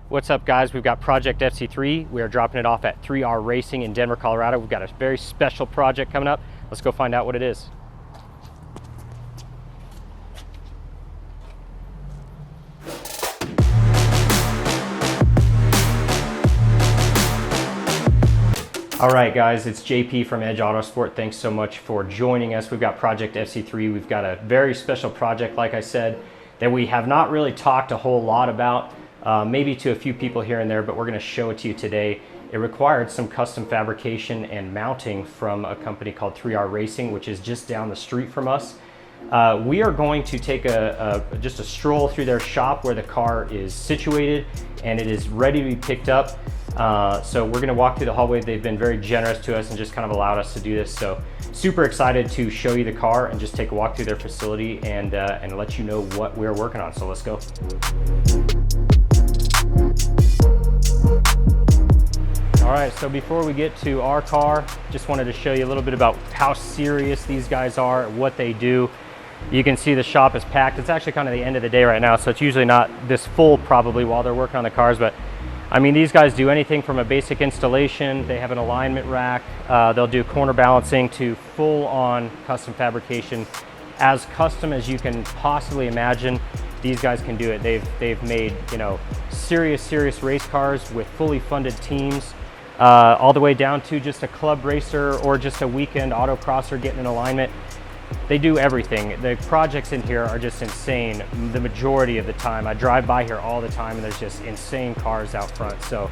What's up, guys? We've got Project FC3. We are dropping it off at 3R Racing in Denver, Colorado. We've got a very special project coming up. Let's go find out what it is. All right, guys, it's JP from Edge Autosport. Thanks so much for joining us. We've got Project FC3. We've got a very special project, like I said, that we have not really talked a whole lot about. Maybe to a few people here and there, but we're going to show it to you today. It required some custom fabrication and mounting from a company called 3R Racing, which is just down the street from us. We are going to take just a stroll through their shop where the car is situated and it is ready to be picked up. So we're going to walk through the hallway. They've been very generous to us and just kind of allowed us to do this. So super excited to show you the car and just take a walk through their facility and let you know what we're working on. So let's go. All right, so before we get to our car, just wanted to show you a little bit about how serious these guys are, what they do. You can see the shop is packed. It's actually kind of the end of the day right now, so it's usually not this full probably while they're working on the cars, but I mean, these guys do anything from a basic installation. They have an alignment rack. They'll do corner balancing to full-on custom fabrication. As custom as you can possibly imagine, these guys can do it. They've made, you know, serious race cars with fully funded teams, all the way down to just a club racer or just a weekend autocrosser getting in alignment. They do everything. The projects in here are just insane the majority of the time. I drive by here all the time and there's just insane cars out front. So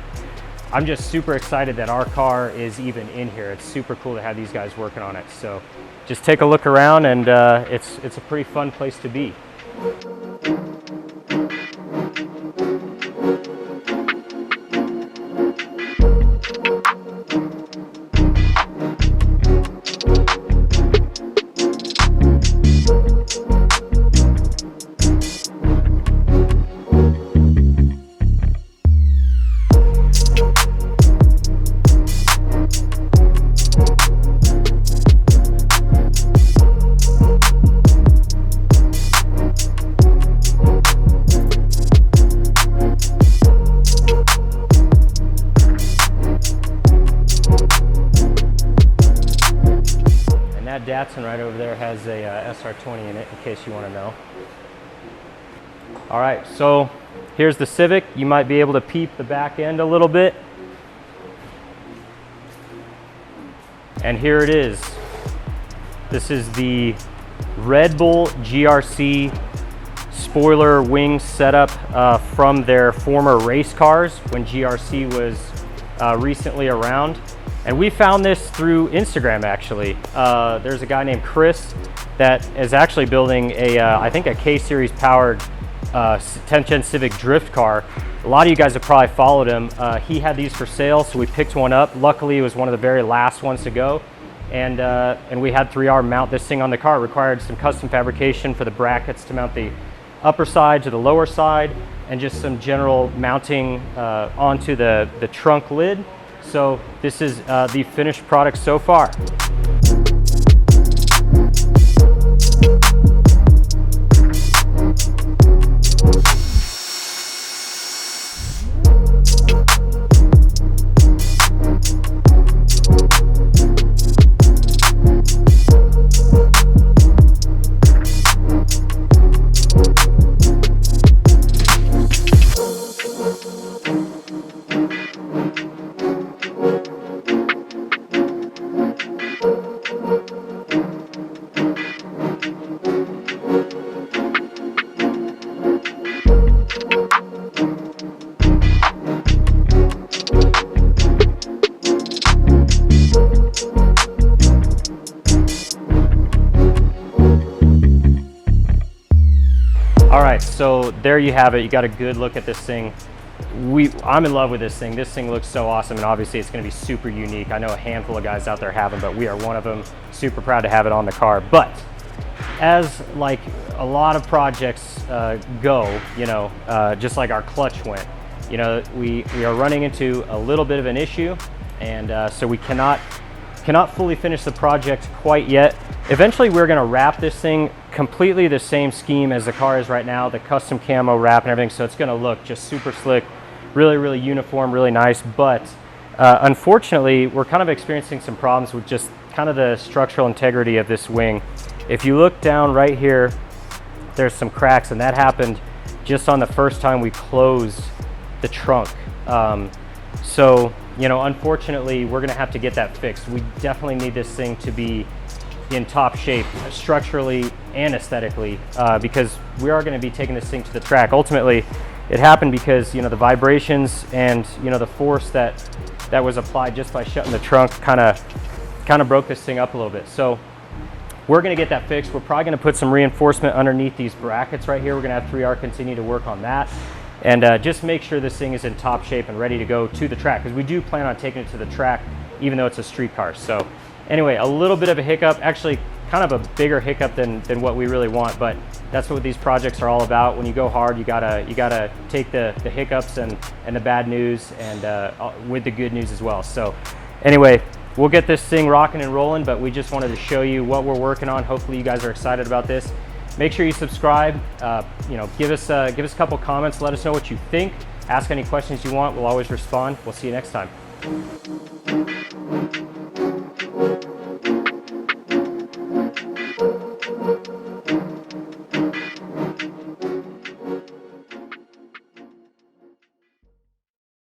I'm just super excited that our car is even in here. It's super cool to have these guys working on it. So just take a look around and it's a pretty fun place to be. That Datsun right over there has a SR20 in it, in case you want to know. All right, so here's the Civic. You might be able to peep the back end a little bit. And here it is. This is the Red Bull GRC spoiler wing setup from their former race cars when GRC was recently around. And we found this through Instagram, actually. There's a guy named Chris that is actually building I think a K-Series powered 10th Gen Civic drift car. A lot of you guys have probably followed him. He had these for sale, so we picked one up. Luckily, it was one of the very last ones to go. And we had 3R mount this thing on the car. It required some custom fabrication for the brackets to mount the upper side to the lower side, and just some general mounting onto the trunk lid. So this is the finished product so far. All right, so there you have it. You got a good look at this thing. I'm in love with this thing. This thing looks so awesome, and obviously it's going to be super unique. I know a handful of guys out there have them, but we are one of them. Super proud to have it on the car. But as like a lot of projects go, you know, just like our clutch went, you know, we are running into a little bit of an issue, and so we cannot fully finish the project quite yet. Eventually we're going to wrap this thing completely the same scheme as the car is right now, the custom camo wrap and everything, so it's going to look just super slick, really uniform, really nice. But unfortunately, we're kind of experiencing some problems with just kind of the structural integrity of this wing. If you look down right here, there's some cracks, and that happened just on the first time we closed the trunk. So, you know, unfortunately, we're gonna have to get that fixed. We definitely need this thing to be in top shape, structurally and aesthetically, because we are gonna be taking this thing to the track. Ultimately, it happened because, you know, the vibrations and, you know, the force that was applied just by shutting the trunk kind of broke this thing up a little bit. So we're gonna get that fixed. We're probably gonna put some reinforcement underneath these brackets right here. We're gonna have 3R continue to work on that, and just make sure this thing is in top shape and ready to go to the track, because we do plan on taking it to the track even though it's a street car. So anyway, a little bit of a hiccup, actually kind of a bigger hiccup than what we really want, but that's what these projects are all about. When you go hard, you gotta take the hiccups and the bad news and with the good news as well. So anyway, we'll get this thing rocking and rolling, but we just wanted to show you what we're working on. Hopefully you guys are excited about this. Make sure you subscribe, you know, give us a couple comments, let us know what you think, ask any questions you want, we'll always respond. We'll see you next time.